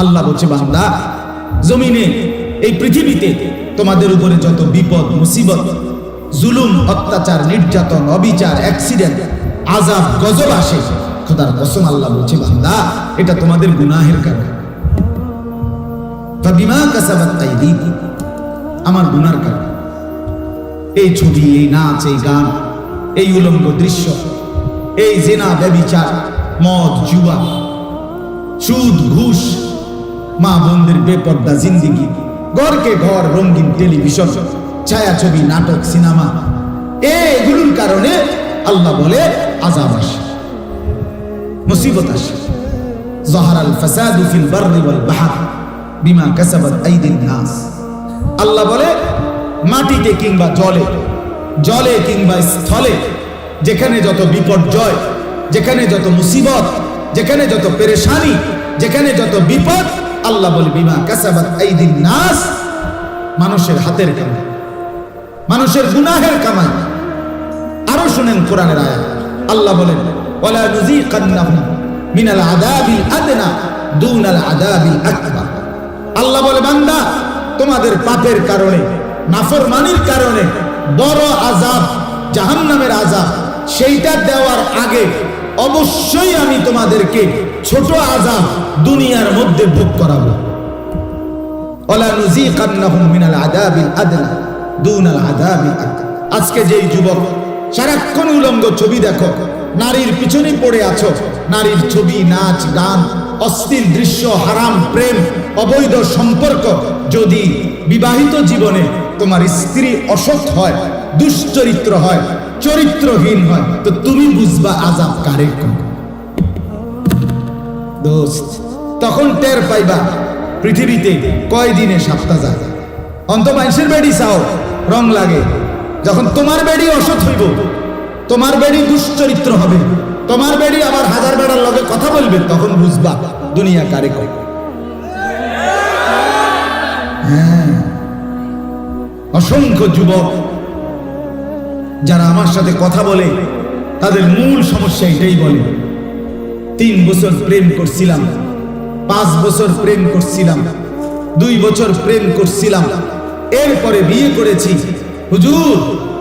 আল্লাহ বলছে, বান্দা জমিনে এই পৃথিবীতে তোমাদের উপরে যত বিপদ মুসিবত, জুলুম, অত্যাচার, নির্যাতন, অবিচার, অ্যাক্সিডেন্ট, আযাব, গজব আসে, খোদার কসম আল্লাহ বলছে, বান্দা এটা তোমাদের গুনাহের কারণে। ফাবিমা কাসাবাত আইদিকুম, আমার গুনার কারণে। এই ছবি, এই নাচ, এই গান, এই উলঙ্গ দৃশ্য, এই জিনা, ব্যভিচার, মদ, জুয়া, সুদ, ঘুষ, মা বোনদের বেপর্দা জিন্দেগি, ঘরকে ঘর রঙিন টেলিভিশন, ছায়াছবি, নাটক, সিনেমা, এগুলোর কারণে আল্লাহ বলে আযাব আসে, মুসিবত আসে। যাহারাল ফাসাদু ফিল বাররি ওয়াল বাহর বিমা কাসাবাত আইদিন নাস। আল্লাহ বলে মাটিতে কিংবা জলে, জলে কিংবা স্থলে, যেখানে যত বিপর্যয়, যেখানে যত মুসিবত, যেখানে যত পেরেশানি, যেখানে যত বিপদ, আল্লাহ বলে বিমা কাসাবাত আইদিন নাস, মানুষের হাতের কামাই, মানুষের গুনাহের কামাই। আরো শুনেন কোরআনের আয়াত, আল্লাহ বলেন ওয়ালা নুযীকান্নাহুম মিনাল আযাবিল আদনা দুনাল আযাবিল আকবার। আল্লাহ বলে, বান্দা তোমাদের পাপের কারণে, নাফরমানির কারণে বড় আযাব, জাহান্নামের আযাব, সেইটা দেওয়ার আগে অবশ্যই আমি তোমাদেরকে ছোট আযাব দুনিয়ার মধ্যে ভোগ করাবো। ওয়ালা নুযীকান্নাহুম মিনাল আযাবিল আদনা দুনাল আযাবিল আকবার। আজকে যেই যুবক সারাক্ষণ উলঙ্গ ছবি দেখো, নারীর পিছনে পড়ে আছো, নারীর ছবি, নাচ, গান, অশ্লীল দৃশ্য, হারাম প্রেম, অবৈধ সম্পর্ক, যদি বিবাহিত জীবনে তোমার স্ত্রী অসৎ হয়, দুশ্চরিত্র হয়, চরিত্রহীন হয়, তো তুমি বুঝবা আযাব কারে কোন দোস্ত। তখন টের পাইবা পৃথিবীতে কয়দিনে সাপ্তাহ যায়। অন্ত মানুষের বেড়ি চাও, রং লাগে, যখন তোমার বেড়ি অসৎ হইব, তোমার বেড়ি দুশ্চরিত্র হবে, তোমার বেড়ি আবার হাজার বেড়ার লগে কথা বলবে, তখন বুঝবা দুনিয়া কারে কয়। হ্যাঁ, অসংখ্য যুবক যারা আমার সাথে কথা বলে, তাদের মূল সমস্যা এটাই বলে, 3 বছর প্রেম করছিলাম, 5 বছর প্রেম করছিলাম, 2 বছর প্রেম করছিলাম, এরপরে বিয়ে করেছি হুজুর,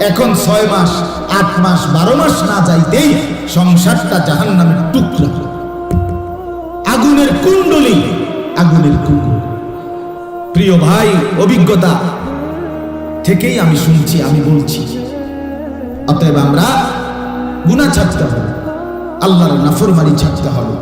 এখন 6 মাস, 8 মাস, 12 মাস না যাইতেই সংসারটা জাহান্নামের টুকরা, আগুনের কুণ্ডলী, আগুনের কুণ্ডলী। প্রিয় ভাই, অভিজ্ঞতা থেকেই আমি শুনছি, আমি বলছি। অতএব আমরা গুনাহ ছাড়তে হবে, আল্লাহর নাফরমানি ছাড়তে হবে।